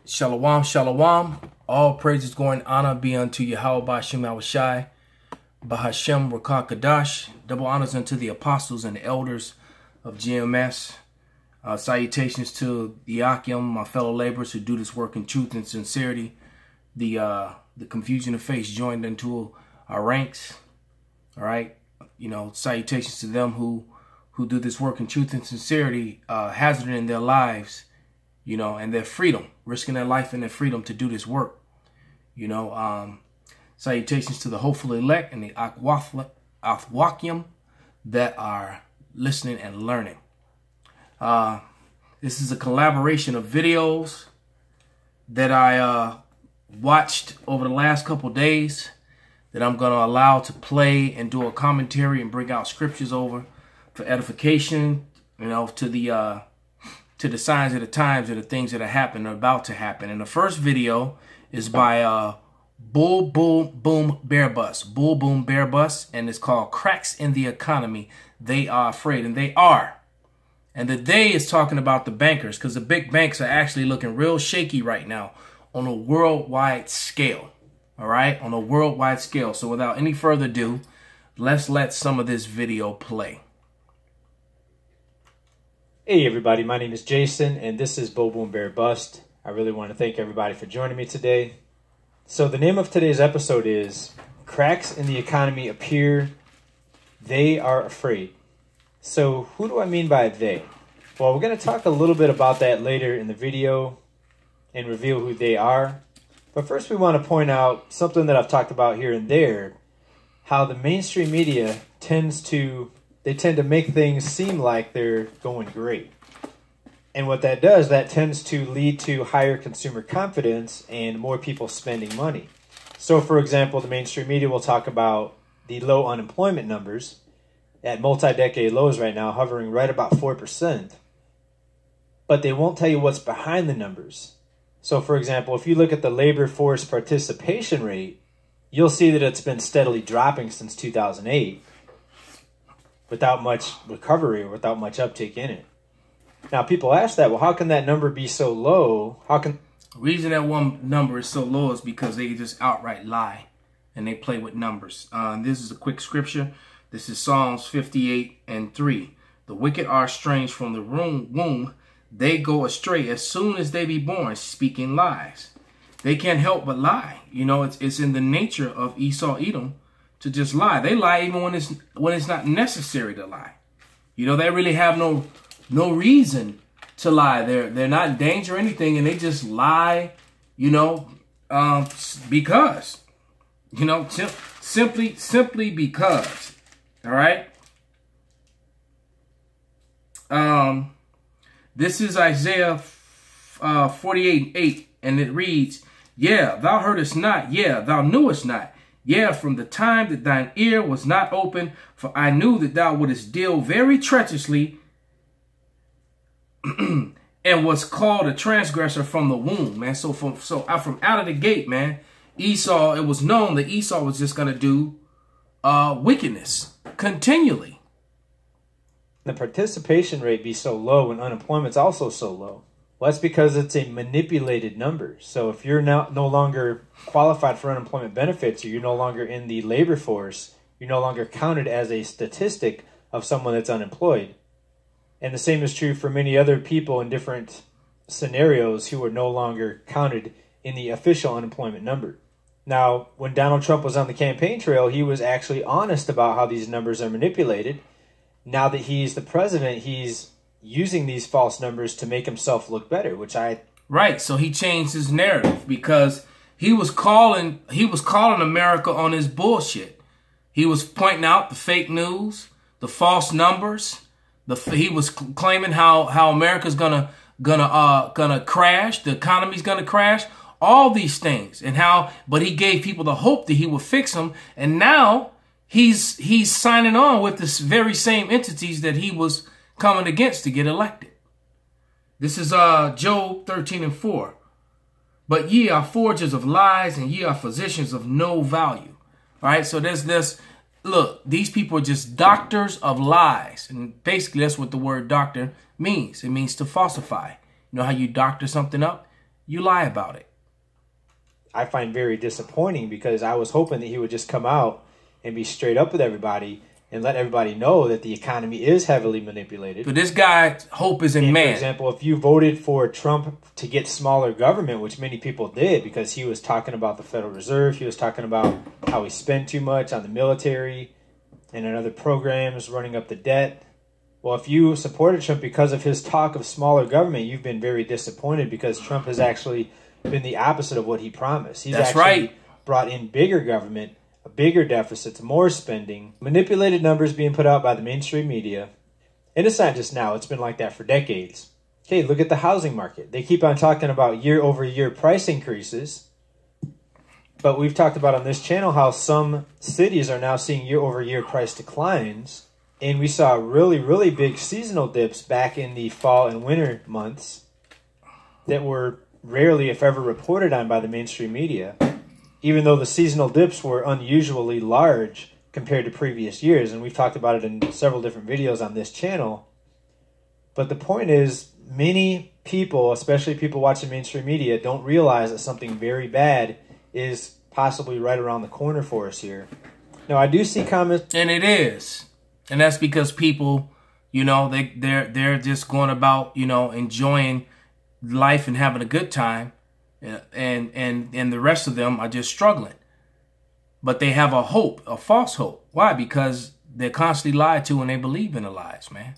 Shalom, shalom. All praises, glory, and honor be unto Yahweh Ba'ashem Yahushai, Bahashem Rakah Kadash. Double honors unto the apostles and the elders of GMS. Salutations to the Akim, my fellow laborers who do this work in truth and sincerity. The confusion of faith joined into our ranks. All right. Salutations to them who do this work in truth and sincerity, hazarding their lives, and their freedom, risking their life and their freedom to do this work. Salutations to the hopeful elect and the Athwakim that are listening and learning. This is a collaboration of videos that I watched over the last couple days that I'm going to allow to play and do a commentary and bring out scriptures over for edification, to the signs of the times of the things that are happening or about to happen. And the first video is by Bull Boom Bear Bust. Bull Boom Bear Bust, and it's called Cracks in the Economy. They are afraid, and they are. And the day is talking about the bankers, because the big banks are actually looking real shaky right now on a worldwide scale. All right, on a worldwide scale. So without any further ado, let's let some of this video play. Hey everybody, my name is Jason and this is Bull Boom Bear Bust. I really want to thank everybody for joining me today. So the name of today's episode is Cracks in the Economy Appear, They Are Afraid. So who do I mean by they? Well, we're going to talk a little bit about that later in the video and reveal who they are. But first we want to point out something that I've talked about here and there, how the mainstream media tend to make things seem like they're going great. And what that does, that tends to lead to higher consumer confidence and more people spending money. So for example, the mainstream media will talk about the low unemployment numbers at multi-decade lows right now, hovering right about 4%. But they won't tell you what's behind the numbers. So for example, if you look at the labor force participation rate, you'll see that it's been steadily dropping since 2008. Without much recovery or without much uptick in it. Now, people ask that, well, how can that number be so low? The reason that one number is so low is because they just outright lie and they play with numbers. This is a quick scripture. This is Psalms 58:3. The wicked are estranged from the womb. They go astray as soon as they be born, speaking lies. They can't help but lie. It's in the nature of Esau, Edom, to just lie. They lie even when it's not necessary to lie. They really have no reason to lie. They're not in danger or anything, and they just lie, because, simply because. All right. This is Isaiah 48:8, and it reads, "Yeah, thou heardest not, yeah, thou knewest not. Yeah, from the time that thine ear was not open, for I knew that thou wouldest deal very treacherously and was called a transgressor from the womb." Man, so from out of the gate, man, Esau, it was known that Esau was just going to do wickedness continually. The participation rate be so low and unemployment's also so low. Well, that's because it's a manipulated number. So if you're no longer qualified for unemployment benefits, or you're no longer in the labor force, you're no longer counted as a statistic of someone that's unemployed. And the same is true for many other people in different scenarios who are no longer counted in the official unemployment number. Now, when Donald Trump was on the campaign trail, he was actually honest about how these numbers are manipulated. Now that he's the president, he's using these false numbers to make himself look better, Right, so he changed his narrative because he was calling America on his bullshit. He was pointing out the fake news, the false numbers. He was claiming how America's gonna crash, the economy's gonna crash, all these things, but he gave people the hope that he would fix them, and now he's signing on with this very same entities that he was coming against to get elected. This is Job 13:4. "But ye are forgers of lies, and ye are physicians of no value." All right, so there's this. Look, these people are just doctors of lies, and basically that's what the word doctor means. It means to falsify. You know how you doctor something up? you lie about it. I find very disappointing because I was hoping that he would just come out and be straight up with everybody and let everybody know that the economy is heavily manipulated. But this guy's hope is in man. For example, if you voted for Trump to get smaller government, which many people did because he was talking about the Federal Reserve, he was talking about how we spend too much on the military and on other programs, running up the debt. Well, if you supported Trump because of his talk of smaller government, you've been very disappointed because Trump has actually been the opposite of what he promised. He's That's actually right. brought in bigger government, bigger deficits, more spending, manipulated numbers being put out by the mainstream media. And it's not just now, it's been like that for decades. Okay, look at the housing market. They keep on talking about year-over-year price increases, but we've talked about on this channel how some cities are now seeing year-over-year price declines, and we saw really, really big seasonal dips back in the fall and winter months that were rarely, if ever, reported on by the mainstream media, even though the seasonal dips were unusually large compared to previous years, and we've talked about it in several different videos on this channel. But the point is, many people, especially people watching mainstream media, don't realize that something very bad is possibly right around the corner for us here. Now, I do see comments... And it is. And that's because people, you know, they're just going about, you know, enjoying life and having a good time. And the rest of them are just struggling. But they have a hope, a false hope. Why? Because they're constantly lied to and they believe in the lies, man.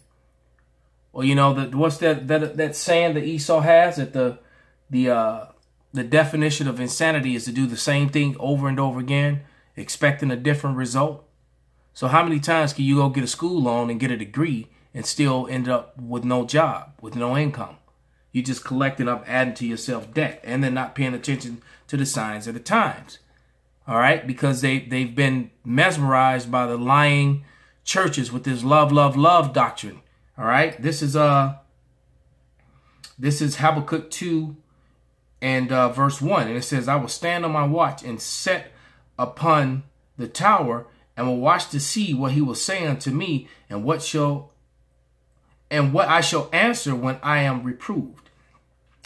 Well, you know, what's that saying that Esau has, that the definition of insanity is to do the same thing over and over again, expecting a different result. So how many times can you go get a school loan and get a degree and still end up with no job, with no income? You just collecting up, adding to yourself debt, and then not paying attention to the signs of the times. All right, because they've been mesmerized by the lying churches with this love, love, love doctrine. All right, this is Habakkuk 2 and verse 1, and it says, "I will stand on my watch and set upon the tower, and will watch to see what he will say unto me, and what I shall answer when I am reproved.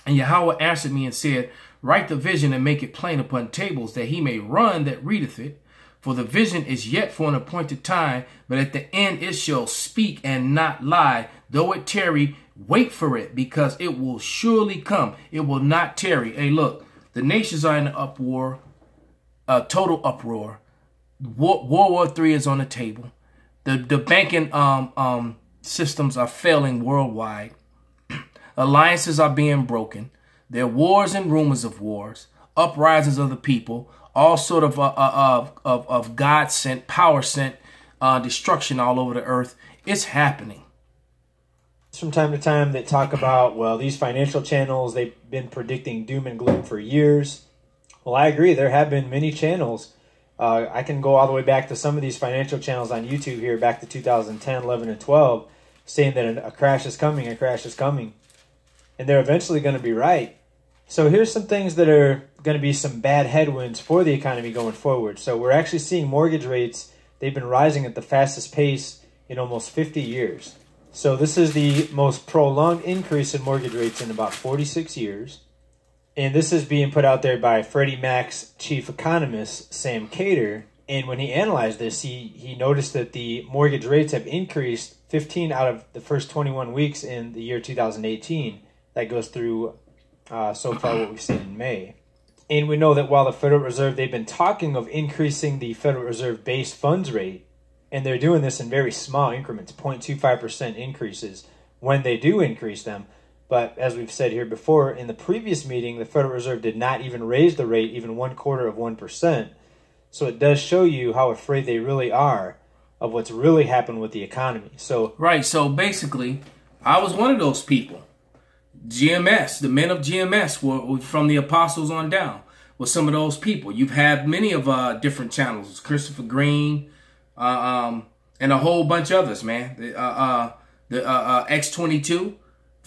And Yahweh answered me and said, Write the vision and make it plain upon tables, that he may run that readeth it. For the vision is yet for an appointed time, but at the end it shall speak and not lie. Though it tarry, wait for it, because it will surely come. It will not tarry." Hey, look, the nations are in an uproar, total uproar. World War III is on the table. The banking systems are failing worldwide. Alliances are being broken. There are wars and rumors of wars, uprisings of the people, all sort of God-sent, power-sent destruction all over the earth. It's happening. From time to time, they talk about, well, these financial channels, they've been predicting doom and gloom for years. Well, I agree. There have been many channels. I can go all the way back to some of these financial channels on YouTube here, back to 2010, 11, and 12, saying that a crash is coming, a crash is coming. And they're eventually going to be right. So here's some things that are going to be some bad headwinds for the economy going forward. So we're actually seeing mortgage rates, they've been rising at the fastest pace in almost 50 years. So this is the most prolonged increase in mortgage rates in about 46 years. And this is being put out there by Freddie Mac's chief economist, Sam Cater. And when he analyzed this, he noticed that the mortgage rates have increased 15 out of the first 21 weeks in the year 2018. That goes through so far what we've seen in May. And we know that while the Federal Reserve, they've been talking of increasing the Federal Reserve base funds rate, and they're doing this in very small increments, 0.25% increases when they do increase them. But as we've said here before, in the previous meeting, the Federal Reserve did not even raise the rate even 0.25%. So it does show you how afraid they really are of what's really happened with the economy. So right. So basically, I was one of those people. GMS, the men of GMS were from the apostles on down, were some of those people. You've had many of different channels, Christopher Green, and a whole bunch of others, man. The X22,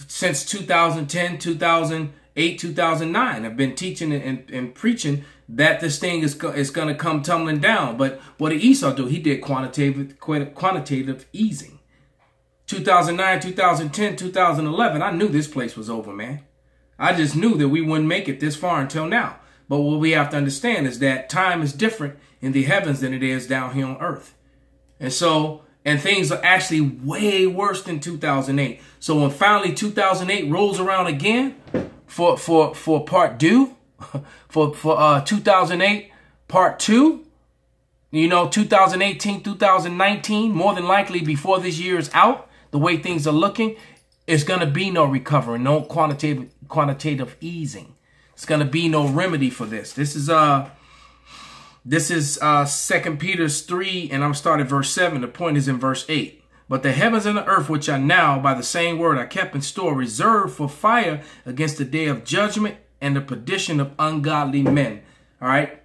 since 2010, 2008, 2009, I've been teaching and preaching that this thing is going to come tumbling down. But what did Esau do? He did quantitative easing. 2009, 2010, 2011, I knew this place was over, man. I just knew that we wouldn't make it this far until now. But what we have to understand is that time is different in the heavens than it is down here on earth. And things are actually way worse than 2008. So when finally 2008 rolls around again for part two, for 2008 part two, 2018, 2019, more than likely before this year is out, the way things are looking, it's going to be no recovery, no quantitative easing. It's going to be no remedy for this. This is 2 Peter 3, and I'm starting verse 7. The point is in verse 8. But the heavens and the earth, which are now by the same word are kept in store, reserved for fire against the day of judgment and the perdition of ungodly men. All right.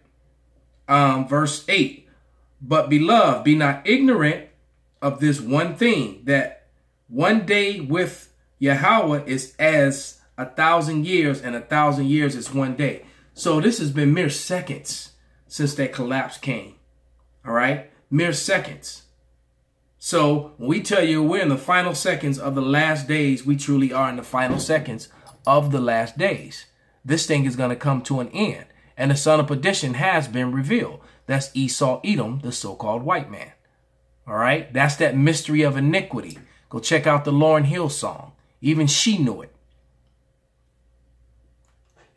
Verse 8. But beloved, be not ignorant of this one thing, that one day with Yahweh is as 1,000 years, and 1,000 years is one day. So this has been mere seconds since that collapse came. All right. Mere seconds. So when we tell you we're in the final seconds of the last days, we truly are in the final seconds of the last days. This thing is going to come to an end. And the son of perdition has been revealed. That's Esau Edom, the so-called white man. All right. That's that mystery of iniquity. Go check out the Lauryn Hill song. Even she knew it.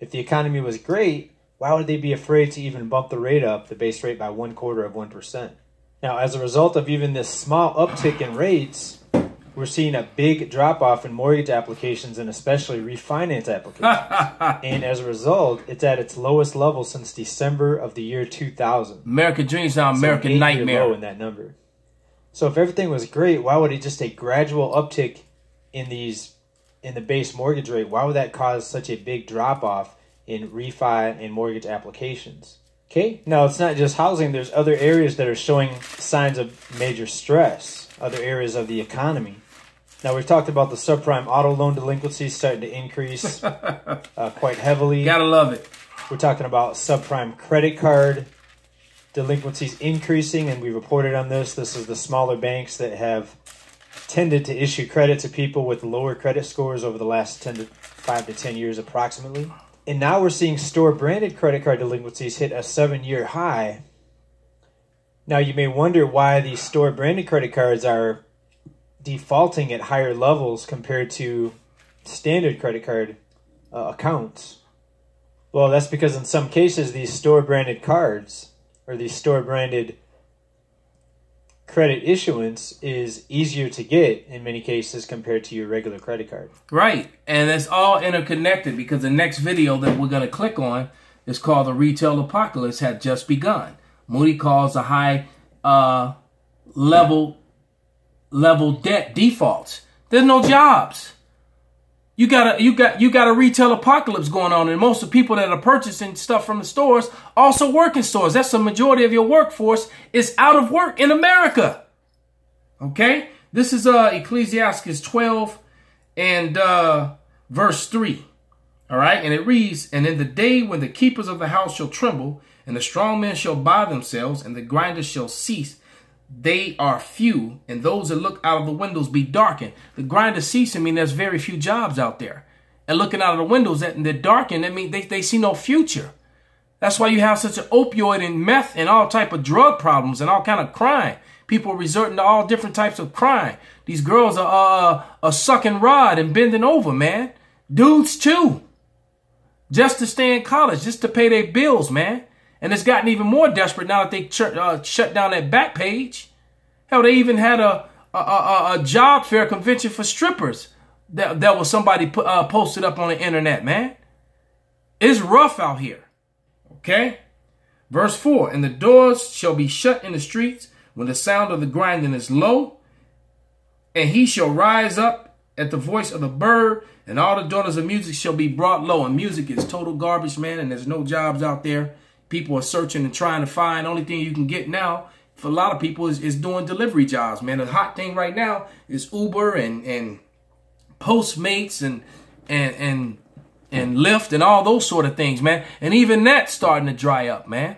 If the economy was great, why would they be afraid to even bump the rate up, the base rate, by 1/4%? Now, as a result of even this small uptick in rates, we're seeing a big drop-off in mortgage applications and especially refinance applications. And as a result, it's at its lowest level since December of the year 2000. American dreams now American nightmare. Low in that number. So if everything was great, why would it just a gradual uptick in the base mortgage rate? Why would that cause such a big drop-off in refi and mortgage applications? Okay, now it's not just housing. There's other areas that are showing signs of major stress, other areas of the economy. Now, we've talked about the subprime auto loan delinquencies starting to increase quite heavily. Gotta love it. We're talking about subprime credit card delinquencies increasing, and we reported on this. This is the smaller banks that have tended to issue credit to people with lower credit scores over the last 5 to 10 years approximately. And now we're seeing store-branded credit card delinquencies hit a 7-year high. Now, you may wonder why these store-branded credit cards are defaulting at higher levels compared to standard credit card accounts. Well, that's because in some cases, these store-branded cards or these store-branded credit issuance is easier to get in many cases compared to your regular credit card. Right. And it's all interconnected because the next video that we're going to click on is called The Retail Apocalypse Had Just Begun. Moody calls a high level debt defaults. There's no jobs. You got a retail apocalypse going on, and most of the people that are purchasing stuff from the stores also work in stores. That's the majority of your workforce is out of work in America. Okay? This is Ecclesiastes 12 and verse 3. All right? And it reads, "And in the day when the keepers of the house shall tremble, and the strong men shall buy themselves, and the grinders shall cease, they are few, and those that look out of the windows be darkened." The grinders cease, I mean, there's very few jobs out there. And looking out of the windows, they're darkened, I mean, they see no future. That's why you have such an opioid and meth and all type of drug problems and all kind of crime. People resorting to all different types of crime. These girls are sucking rod and bending over, man. Dudes too. Just to stay in college, just to pay their bills, man. And it's gotten even more desperate now that they shut down that back page. Hell, they even had a job fair convention for strippers that was somebody posted up on the internet, man. It's rough out here. Okay? Verse 4, "And the doors shall be shut in the streets when the sound of the grinding is low, and he shall rise up at the voice of the bird, and all the daughters of music shall be brought low." And music is total garbage, man, and there's no jobs out there. People are searching and trying to find. Only thing you can get now for a lot of people is doing delivery jobs, man. The hot thing right now is Uber and Postmates and Lyft and all those sort of things, man. And even that's starting to dry up, man.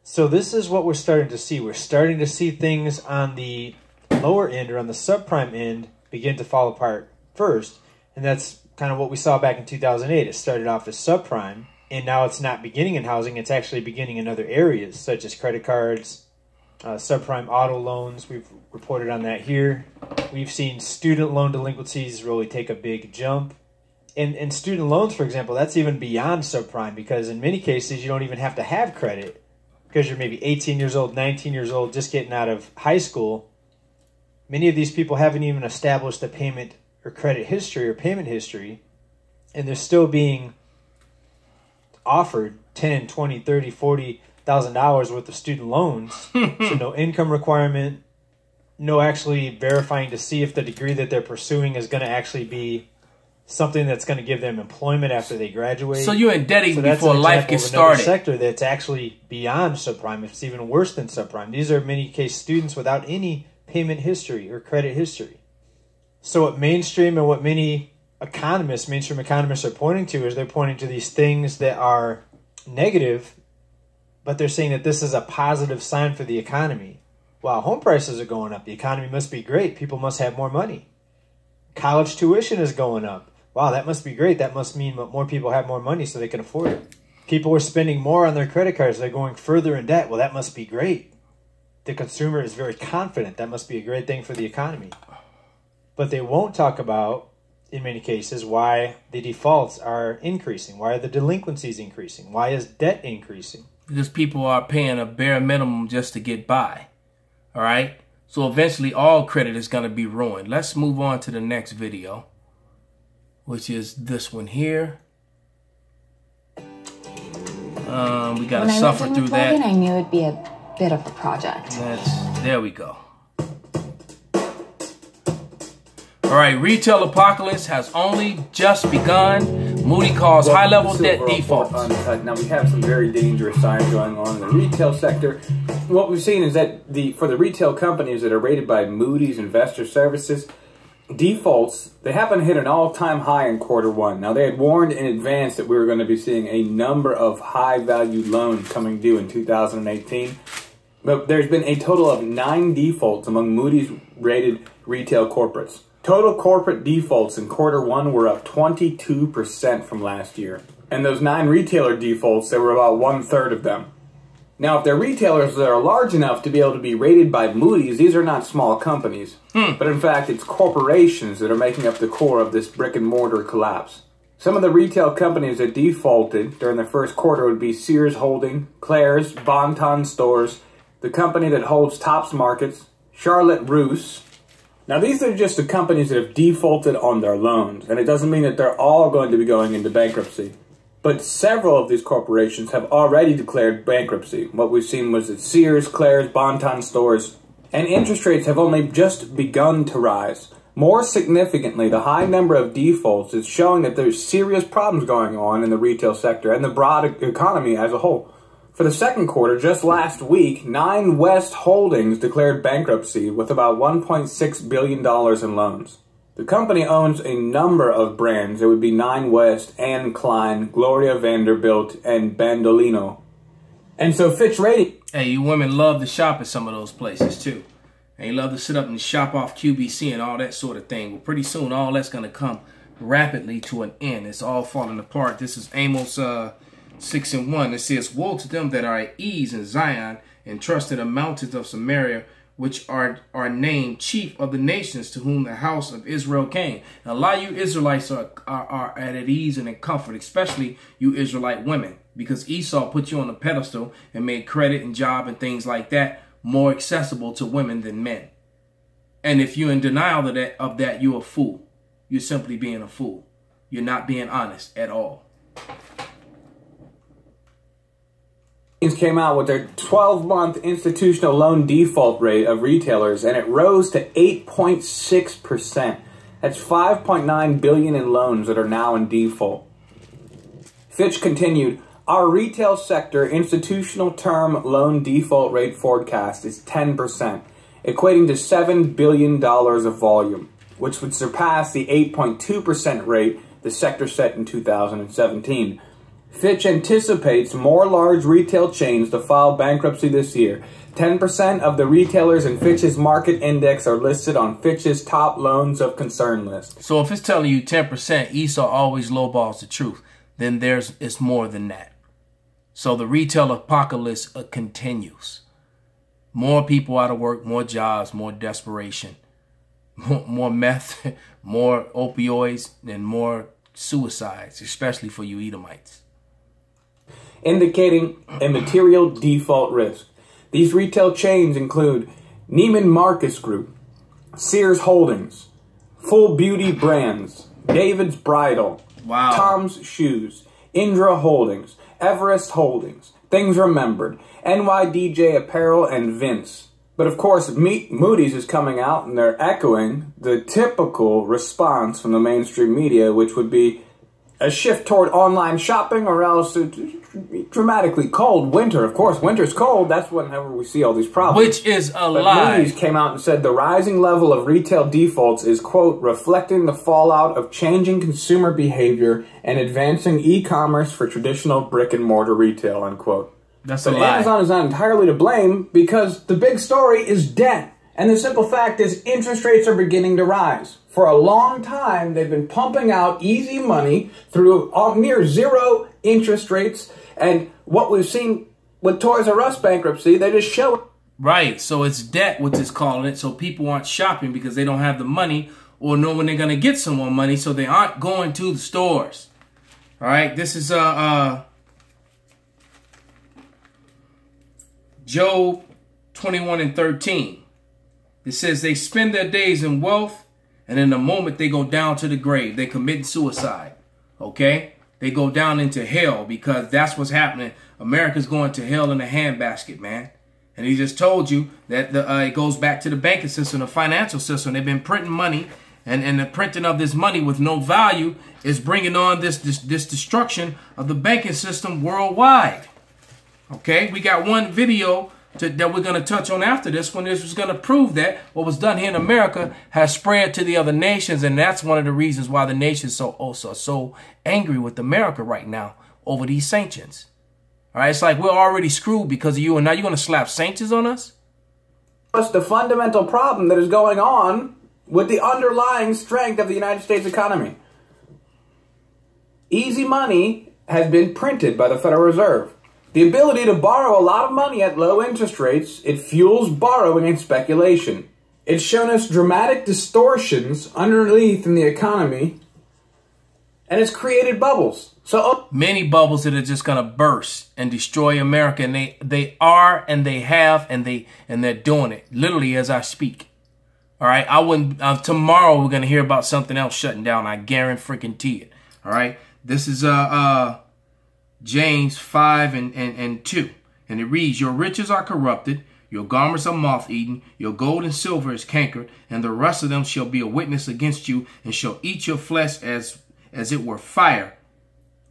So this is what we're starting to see. We're starting to see things on the lower end or on the subprime end begin to fall apart first. And that's kind of what we saw back in 2008. It started off as subprime, and now it's not beginning in housing. It's actually beginning in other areas, such as credit cards, subprime auto loans. We've reported on that here. We've seen student loan delinquencies really take a big jump. In student loans, for example, that's even beyond subprime, because in many cases you don't even have to have credit because you're maybe 18 years old, 19 years old, just getting out of high school. Many of these people haven't even established a payment or credit history or payment history, and they're still being offered $10, $20, $30, $40,000 worth of student loans. So no income requirement, no actually verifying to see if the degree that they're pursuing is going to actually be something that's going to give them employment after they graduate. So you're indebted before life gets started. Sector that's actually beyond subprime. It's even worse than subprime. These are in many cases students without any payment history or credit history. So what mainstream and what many mainstream economists are pointing to is they're pointing to these things that are negative, but they're saying that this is a positive sign for the economy. Wow, home prices are going up. The economy must be great. People must have more money. College tuition is going up. Wow, that must be great. That must mean more people have more money so they can afford it. People are spending more on their credit cards. They're going further in debt. Well, that must be great. The consumer is very confident. That must be a great thing for the economy. But they won't talk about, in many cases, why the defaults are increasing. Why are the delinquencies increasing? Why is debt increasing? Because people are paying a bare minimum just to get by. All right? So eventually all credit is going to be ruined. Let's move on to the next video, which is this one here. We got to suffer through that. I knew it'd be a bit of a project. There we go. All right, retail apocalypse has only just begun. Moody calls high-level debt defaults. Now, we have some very dangerous signs going on in the retail sector. What we've seen is that for the retail companies that are rated by Moody's Investor Services, defaults, they happen to hit an all-time high in Q1. Now, they had warned in advance that we were going to be seeing a number of high-value loans coming due in 2018. But there's been a total of 9 defaults among Moody's rated retail corporates. Total corporate defaults in Q1 were up 22% from last year. And those 9 retailer defaults, there were about 1/3 of them. Now, if they're retailers that are large enough to be able to be rated by Moody's, these are not small companies. But in fact, it's corporations that are making up the core of this brick and mortar collapse. Some of the retail companies that defaulted during the first quarter would be Sears Holding, Claire's, Bon-Ton Stores, the company that holds Tops Markets, Charlotte Russe. Now, these are just the companies that have defaulted on their loans, and it doesn't mean that they're all going to be going into bankruptcy. But several of these corporations have already declared bankruptcy. What we've seen was that Sears, Claire's, Bon-Ton Stores, and interest rates have only just begun to rise. More significantly, the high number of defaults is showing that there's serious problems going on in the retail sector and the broad economy as a whole. For the second quarter, just last week, 9 West Holdings declared bankruptcy with about $1.6 billion in loans. The company owns a number of brands. It would be 9 West, Anne Klein, Gloria Vanderbilt, and Bandolino. And so Fitch Rating... Hey, you women love to shop at some of those places, too. And you love to sit up and shop off QVC and all that sort of thing. Well, pretty soon, all that's going to come rapidly to an end. It's all falling apart. This is Amos 6:1. It says, "Woe to them that are at ease in Zion and trust in the mountains of Samaria, which are named chief of the nations, to whom the house of Israel came." Now, a lot of you Israelites are at ease and in comfort, especially you Israelite women, because Esau put you on a pedestal and made credit and job and things like that more accessible to women than men. And if you're in denial of that, you're a fool. You're simply being a fool. You're not being honest at all. Came out with their 12-month institutional loan default rate of retailers, and it rose to 8.6%. That's $5.9 billion in loans that are now in default. Fitch continued, "Our retail sector institutional term loan default rate forecast is 10%, equating to $7 billion of volume, which would surpass the 8.2% rate the sector set in 2017. Fitch anticipates more large retail chains to file bankruptcy this year. 10% of the retailers in Fitch's market index are listed on Fitch's top loans of concern list. So if it's telling you 10%, Esau always lowballs the truth, then it's more than that. So the retail apocalypse continues. More people out of work, more jobs, more desperation, more meth, more opioids, and more suicides, especially for you Edomites. Indicating a material default risk. These retail chains include Neiman Marcus Group, Sears Holdings, Full Beauty Brands, David's Bridal, Wow. Tom's Shoes, Indra Holdings, Everest Holdings, Things Remembered, NYDJ Apparel, and Vince. But of course, Moody's is coming out and they're echoing the typical response from the mainstream media, which would be a shift toward online shopping or else dramatically cold winter. Of course, winter's cold. That's whenever we see all these problems. Which is a But lie. Moody's came out and said the rising level of retail defaults is, quote, reflecting the fallout of changing consumer behavior and advancing e-commerce for traditional brick-and-mortar retail, unquote. That's But a lie. Amazon is not entirely to blame because the big story is debt. And the simple fact is interest rates are beginning to rise. For a long time, they've been pumping out easy money through near zero interest rates. And what we've seen with Toys R Us bankruptcy, they just show it. Right. So it's debt, what it's calling it. So people aren't shopping because they don't have the money or know when they're going to get some more money. So they aren't going to the stores. All right. This is Job 21:13. It says they spend their days in wealth, and in a moment they go down to the grave. They commit suicide. Okay? They go down into hell because that's what's happening. America's going to hell in a handbasket, man. And he just told you that it goes back to the banking system, the financial system. They've been printing money, and the printing of this money with no value is bringing on this destruction of the banking system worldwide. Okay? We got one video that we're going to touch on after this one. This was going to prove that what was done here in America has spread to the other nations, and that's one of the reasons why the nations are so angry with America right now over these sanctions. All right, it's like we're already screwed because of you, and now you're going to slap sanctions on us? What's the fundamental problem that is going on with the underlying strength of the United States economy? Easy money has been printed by the Federal Reserve. The ability to borrow a lot of money at low interest rates, it fuels borrowing and speculation. It's shown us dramatic distortions underneath in the economy, and it's created bubbles. So many bubbles that are just going to burst and destroy America, and they are, and they have, and they're doing it literally as I speak. All right, I wouldn't. Tomorrow we're going to hear about something else shutting down. I guarantee it. All right, this is James 5 and 2. And it reads, your riches are corrupted, your garments are moth-eaten, your gold and silver is cankered, and the rest of them shall be a witness against you, and shall eat your flesh as it were fire.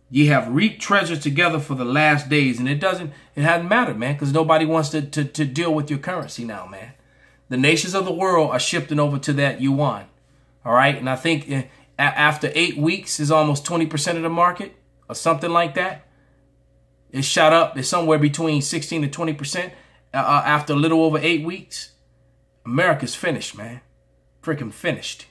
Ye have reaped treasures together for the last days. And it hasn't mattered, man, because nobody wants to deal with your currency now, man. The nations of the world are shifting over to that yuan. All right. And I think after 8 weeks is almost 20% of the market or something like that. It shot up. It's somewhere between 16 to 20% after a little over 8 weeks. America's finished, man. Freaking finished.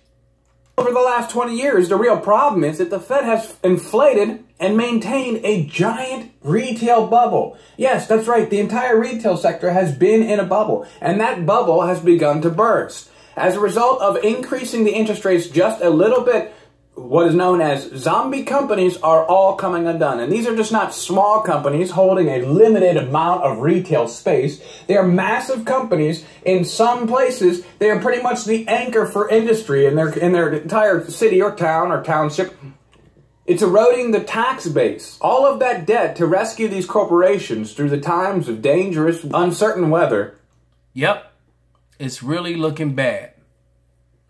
over the last 20 years, the real problem is that the Fed has inflated and maintained a giant retail bubble. Yes, that's right. The entire retail sector has been in a bubble, and that bubble has begun to burst. As a result of increasing the interest rates just a little bit, what is known as zombie companies are all coming undone. And these are just not small companies holding a limited amount of retail space. They are massive companies. In some places, they are pretty much the anchor for industry in their entire city or town or township. It's eroding the tax base. All of that debt to rescue these corporations through the times of dangerous, uncertain weather. Yep. It's really looking bad.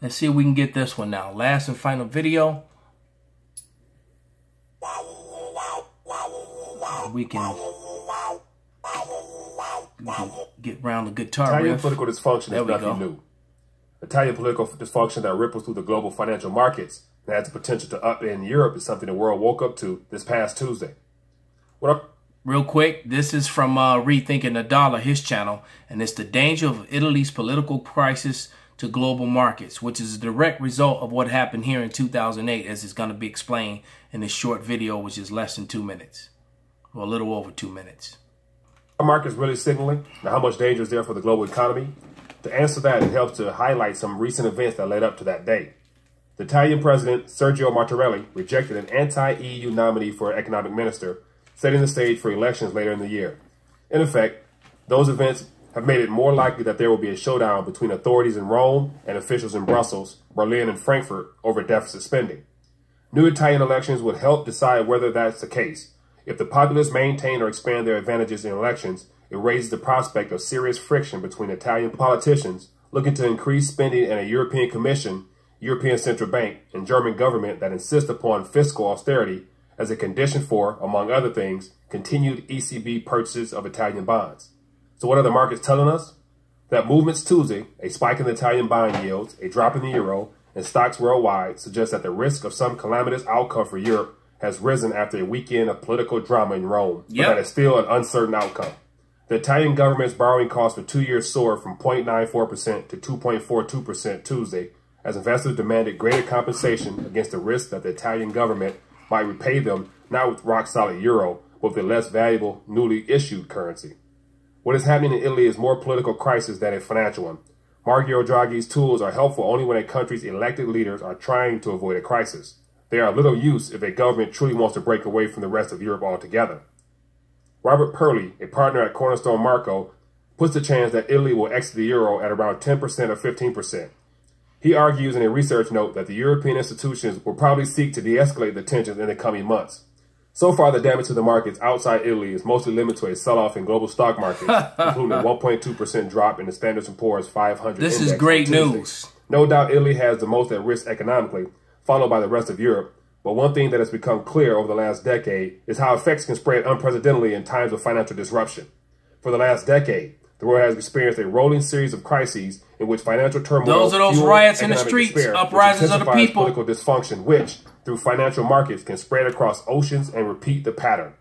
Let's see if we can get this one now. Last and final video. We can get around the guitar Italian riff. political dysfunction is nothing new. Italian political dysfunction that ripples through the global financial markets and has the potential to upend Europe is something the world woke up to this past Tuesday. What up? Real quick, this is from Rethinking the Dollar, his channel, and it's the danger of Italy's political crisis to global markets, which is a direct result of what happened here in 2008, as it's going to be explained in this short video, which is less than 2 minutes, or a little over 2 minutes. Our market's really signaling now how much danger is there for the global economy. To answer that, it helps to highlight some recent events that led up to that day. The Italian president, Sergio Mattarella, rejected an anti-EU nominee for economic minister, setting the stage for elections later in the year. In effect, those events have made it more likely that there will be a showdown between authorities in Rome and officials in Brussels, Berlin, and Frankfurt over deficit spending. New Italian elections would help decide whether that's the case. If the populists maintain or expand their advantages in elections, it raises the prospect of serious friction between Italian politicians looking to increase spending and a European Commission, European Central Bank, and German government that insist upon fiscal austerity as a condition for, among other things, continued ECB purchases of Italian bonds. So what are the markets telling us? That movements Tuesday, a spike in the Italian bond yields, a drop in the euro, and stocks worldwide suggest that the risk of some calamitous outcome for Europe has risen after a weekend of political drama in Rome, but that is still an uncertain outcome. The Italian government's borrowing costs for 2 years soared from 0.94% to 2.42% Tuesday, as investors demanded greater compensation against the risk that the Italian government might repay them not with rock-solid euro, but with a less valuable, newly issued currency. What is happening in Italy is more political crisis than a financial one. Mario Draghi's tools are helpful only when a country's elected leaders are trying to avoid a crisis. They are of little use if a government truly wants to break away from the rest of Europe altogether. Robert Purley, a partner at Cornerstone Marco, puts the chance that Italy will exit the euro at around 10% or 15%. He argues in a research note that the European institutions will probably seek to de-escalate the tensions in the coming months. So far, the damage to the markets outside Italy is mostly limited to a sell-off in global stock markets, including a 1.2% drop in the Standard & Poor's 500 This index is great on Tuesday. news. No doubt Italy has the most at risk economically, followed by the rest of Europe. But one thing that has become clear over the last decade is how effects can spread unprecedentedly in times of financial disruption. For the last decade, the world has experienced a rolling series of crises in which financial turmoil, those are those fuels riots in the economic streets, despair, uprisings which of the people, political dysfunction, which, through financial markets, can spread across oceans and repeat the pattern.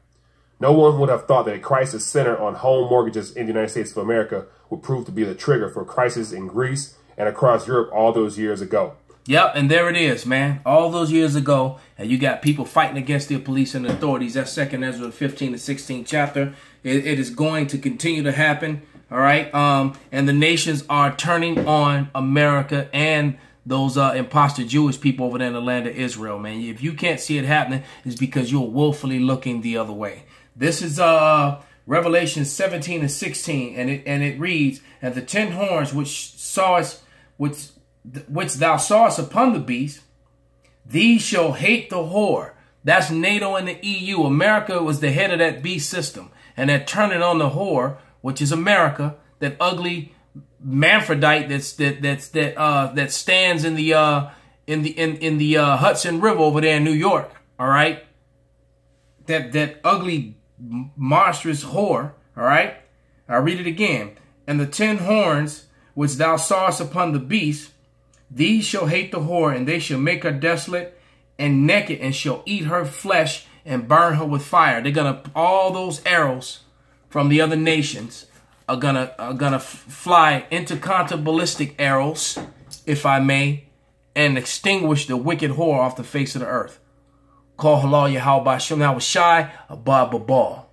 No one would have thought that a crisis centered on home mortgages in the United States of America would prove to be the trigger for crisis in Greece and across Europe all those years ago. Yep, and there it is, man. All those years ago, and you got people fighting against the police and the authorities. That's 2 Ezra 15 to 16 chapter. It is going to continue to happen, all right? And the nations are turning on America and those imposter Jewish people over there in the land of Israel, man. If you can't see it happening, it's because you're willfully looking the other way. This is Revelation 17 and 16, and it reads, "And the 10 horns which thou sawest upon the beast, these shall hate the whore." That's NATO and the EU. America was the head of that beast system, and they're turning on the whore, which is America, that ugly Hermaphrodite that stands in the Hudson River over there in New York. All right, that ugly monstrous whore. All right, I'll read it again. "And the 10 horns which thou sawest upon the beast, these shall hate the whore, and they shall make her desolate and naked, and shall eat her flesh and burn her with fire." They're gonna, all those arrows from the other nations are gonna fly intercontinental ballistic arrows, if I may, and extinguish the wicked whore off the face of the earth. Call halal Yahweh Shem. Now was shy above Babal.